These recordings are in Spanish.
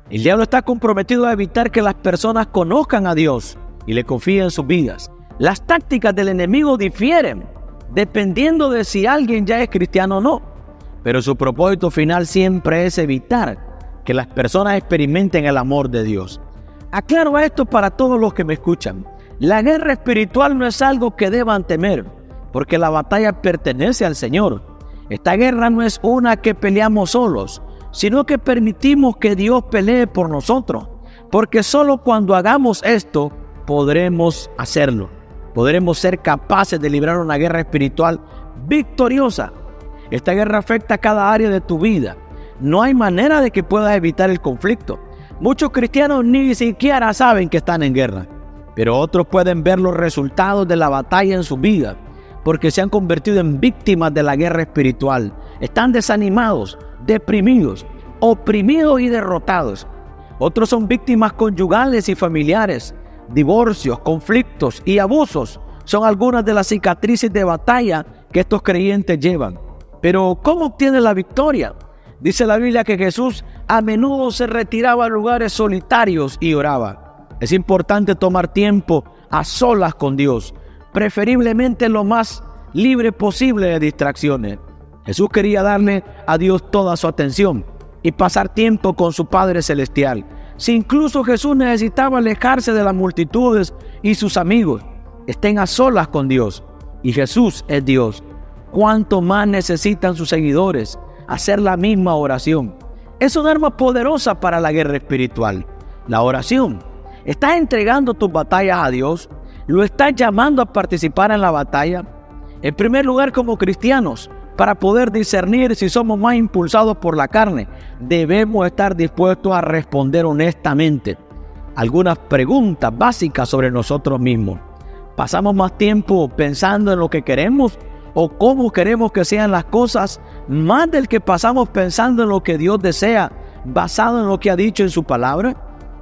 El diablo está comprometido a evitar que las personas conozcan a Dios y le confíen en sus vidas. Las tácticas del enemigo difieren dependiendo de si alguien ya es cristiano o no, pero su propósito final siempre es evitar que las personas experimenten el amor de Dios. Aclaro esto para todos los que me escuchan. La guerra espiritual no es algo que deban temer, porque la batalla pertenece al Señor. Esta guerra no es una que peleamos solos, sino que permitimos que Dios pelee por nosotros, porque solo cuando hagamos esto podremos hacerlo. Podremos ser capaces de librar una guerra espiritual victoriosa. Esta guerra afecta a cada área de tu vida. No hay manera de que puedas evitar el conflicto. Muchos cristianos ni siquiera saben que están en guerra, pero otros pueden ver los resultados de la batalla en su vida, porque se han convertido en víctimas de la guerra espiritual. Están desanimados, deprimidos, oprimidos y derrotados. Otros son víctimas conyugales y familiares. Divorcios, conflictos y abusos son algunas de las cicatrices de batalla que estos creyentes llevan. Pero ¿cómo obtiene la victoria? Dice la Biblia que Jesús a menudo se retiraba a lugares solitarios y oraba. Es importante tomar tiempo a solas con Dios, preferiblemente lo más libre posible de distracciones. Jesús quería darle a Dios toda su atención y pasar tiempo con su Padre Celestial. Si incluso Jesús necesitaba alejarse de las multitudes y sus amigos, estén a solas con Dios. Y Jesús es Dios. ¿Cuánto más necesitan sus seguidores hacer la misma oración? Es un arma poderosa para la guerra espiritual. La oración. ¿Estás entregando tus batallas a Dios? ¿Lo estás llamando a participar en la batalla? En primer lugar, como cristianos, para poder discernir si somos más impulsados por la carne, debemos estar dispuestos a responder honestamente algunas preguntas básicas sobre nosotros mismos. ¿Pasamos más tiempo pensando en lo que queremos o cómo queremos que sean las cosas, más del que pasamos pensando en lo que Dios desea, basado en lo que ha dicho en su palabra?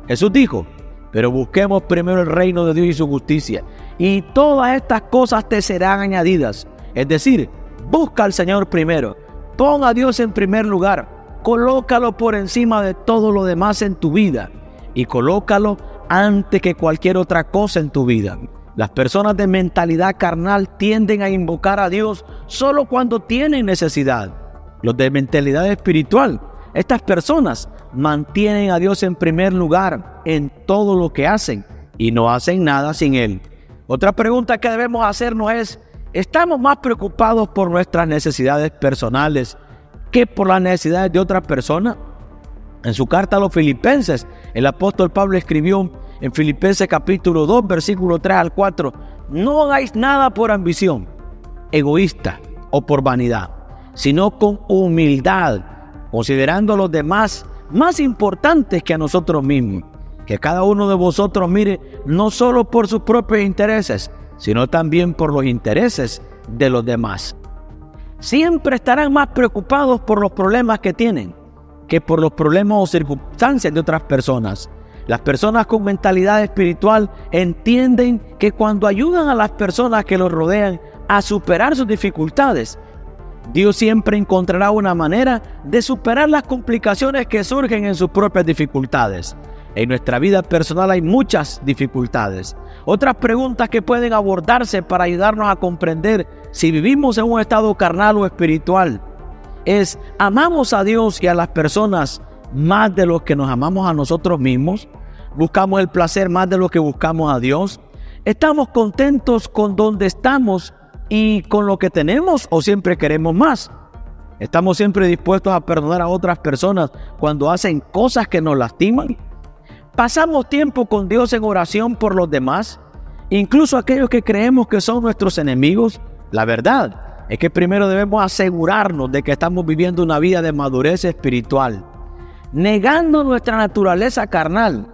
Jesús dijo: pero busquemos primero el reino de Dios y su justicia, y todas estas cosas te serán añadidas. Es decir, busca al Señor primero, pon a Dios en primer lugar, colócalo por encima de todo lo demás en tu vida, y colócalo antes que cualquier otra cosa en tu vida. Las personas de mentalidad carnal tienden a invocar a Dios solo cuando tienen necesidad. Los de mentalidad espiritual, estas personas mantienen a Dios en primer lugar en todo lo que hacen y no hacen nada sin Él. Otra pregunta que debemos hacernos es: ¿estamos más preocupados por nuestras necesidades personales que por las necesidades de otras personas? En su carta a los Filipenses, el apóstol Pablo escribió en Filipenses capítulo 2, versículo 3 al 4: no hagáis nada por ambición egoísta o por vanidad, sino con humildad, considerando a los demás más importantes que a nosotros mismos. Que cada uno de vosotros mire no solo por sus propios intereses, sino también por los intereses de los demás. Siempre estarán más preocupados por los problemas que tienen que por los problemas o circunstancias de otras personas. Las personas con mentalidad espiritual entienden que cuando ayudan a las personas que los rodean a superar sus dificultades, Dios siempre encontrará una manera de superar las complicaciones que surgen en sus propias dificultades. En nuestra vida personal hay muchas dificultades. Otras preguntas que pueden abordarse para ayudarnos a comprender si vivimos en un estado carnal o espiritual es: ¿amamos a Dios y a las personas más de lo que nos amamos a nosotros mismos? ¿Buscamos el placer más de lo que buscamos a Dios? ¿Estamos contentos con donde estamos y con lo que tenemos o siempre queremos más? ¿Estamos siempre dispuestos a perdonar a otras personas cuando hacen cosas que nos lastiman? ¿Pasamos tiempo con Dios en oración por los demás, incluso aquellos que creemos que son nuestros enemigos? La verdad es que primero debemos asegurarnos de que estamos viviendo una vida de madurez espiritual, negando nuestra naturaleza carnal,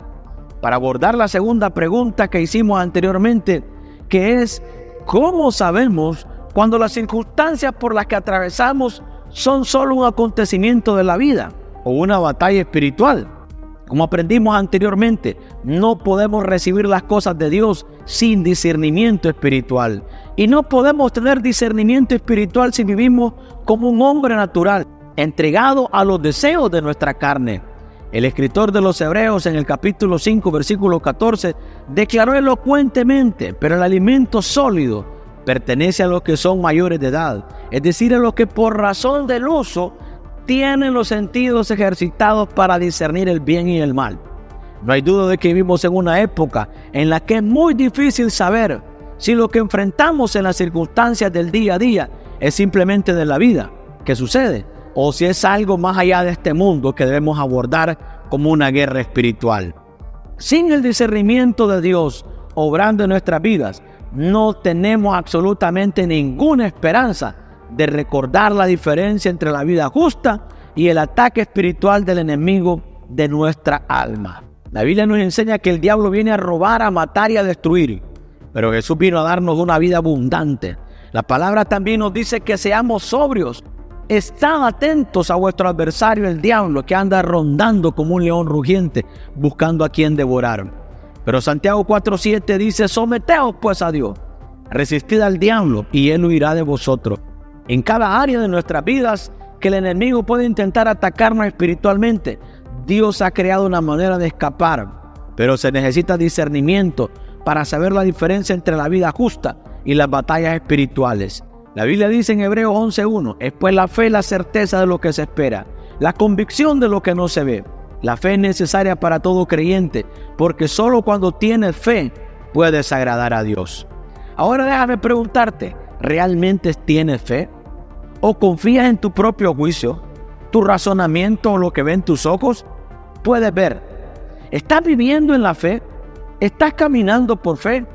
para abordar la segunda pregunta que hicimos anteriormente, que es: ¿cómo sabemos cuando las circunstancias por las que atravesamos son solo un acontecimiento de la vida o una batalla espiritual? Como aprendimos anteriormente, no podemos recibir las cosas de Dios sin discernimiento espiritual. Y no podemos tener discernimiento espiritual si vivimos como un hombre natural, entregado a los deseos de nuestra carne. El escritor de los Hebreos en el capítulo 5, versículo 14, declaró elocuentemente: pero el alimento sólido pertenece a los que son mayores de edad, es decir, a los que por razón del uso tienen los sentidos ejercitados para discernir el bien y el mal. No hay duda de que vivimos en una época en la que es muy difícil saber si lo que enfrentamos en las circunstancias del día a día es simplemente de la vida que sucede, o si es algo más allá de este mundo que debemos abordar como una guerra espiritual. Sin el discernimiento de Dios obrando en nuestras vidas, no tenemos absolutamente ninguna esperanza de recordar la diferencia entre la vida justa y el ataque espiritual del enemigo de nuestra alma. La Biblia nos enseña que el diablo viene a robar, a matar y a destruir, pero Jesús vino a darnos una vida abundante. La palabra también nos dice que seamos sobrios. Estad atentos a vuestro adversario, el diablo, que anda rondando como un león rugiente, buscando a quien devorar. Pero Santiago 4:7 dice: someteos pues a Dios, resistid al diablo y él huirá de vosotros. En cada área de nuestras vidas que el enemigo puede intentar atacarnos espiritualmente, Dios ha creado una manera de escapar, pero se necesita discernimiento para saber la diferencia entre la vida justa y las batallas espirituales. La Biblia dice en Hebreos 11:1: es pues la fe la certeza de lo que se espera, la convicción de lo que no se ve. La fe es necesaria para todo creyente, porque solo cuando tienes fe puedes agradar a Dios. Ahora déjame preguntarte, ¿realmente tienes fe? ¿O confías en tu propio juicio, tu razonamiento o lo que ven tus ojos? Puedes ver. ¿Estás viviendo en la fe? ¿Estás caminando por fe?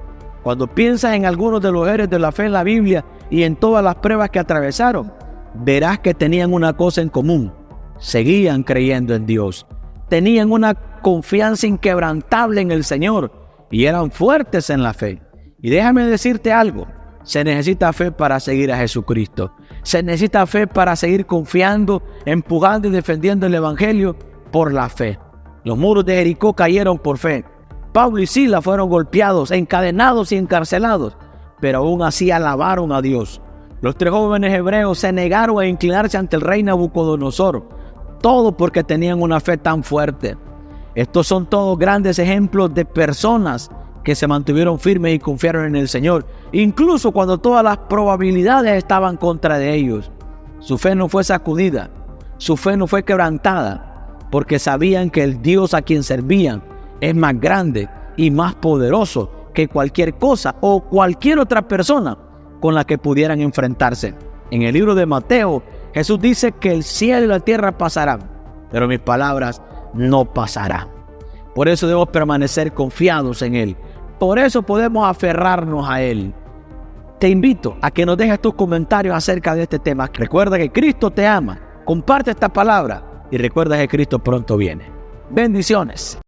Cuando piensas en algunos de los héroes de la fe en la Biblia y en todas las pruebas que atravesaron, verás que tenían una cosa en común: seguían creyendo en Dios. Tenían una confianza inquebrantable en el Señor y eran fuertes en la fe. Y déjame decirte algo: se necesita fe para seguir a Jesucristo. Se necesita fe para seguir confiando, empujando y defendiendo el Evangelio por la fe. Los muros de Jericó cayeron por fe. Pablo y Silas fueron golpeados, encadenados y encarcelados, pero aún así alabaron a Dios. Los 3 jóvenes hebreos se negaron a inclinarse ante el rey Nabucodonosor, todo porque tenían una fe tan fuerte. Estos son todos grandes ejemplos de personas que se mantuvieron firmes y confiaron en el Señor, incluso cuando todas las probabilidades estaban contra de ellos. Su fe no fue sacudida, su fe no fue quebrantada, porque sabían que el Dios a quien servían es más grande y más poderoso que cualquier cosa o cualquier otra persona con la que pudieran enfrentarse. En el libro de Mateo, Jesús dice que el cielo y la tierra pasarán, pero mis palabras no pasarán. Por eso debemos permanecer confiados en Él. Por eso podemos aferrarnos a Él. Te invito a que nos dejes tus comentarios acerca de este tema. Recuerda que Cristo te ama. Comparte esta palabra y recuerda que Cristo pronto viene. Bendiciones.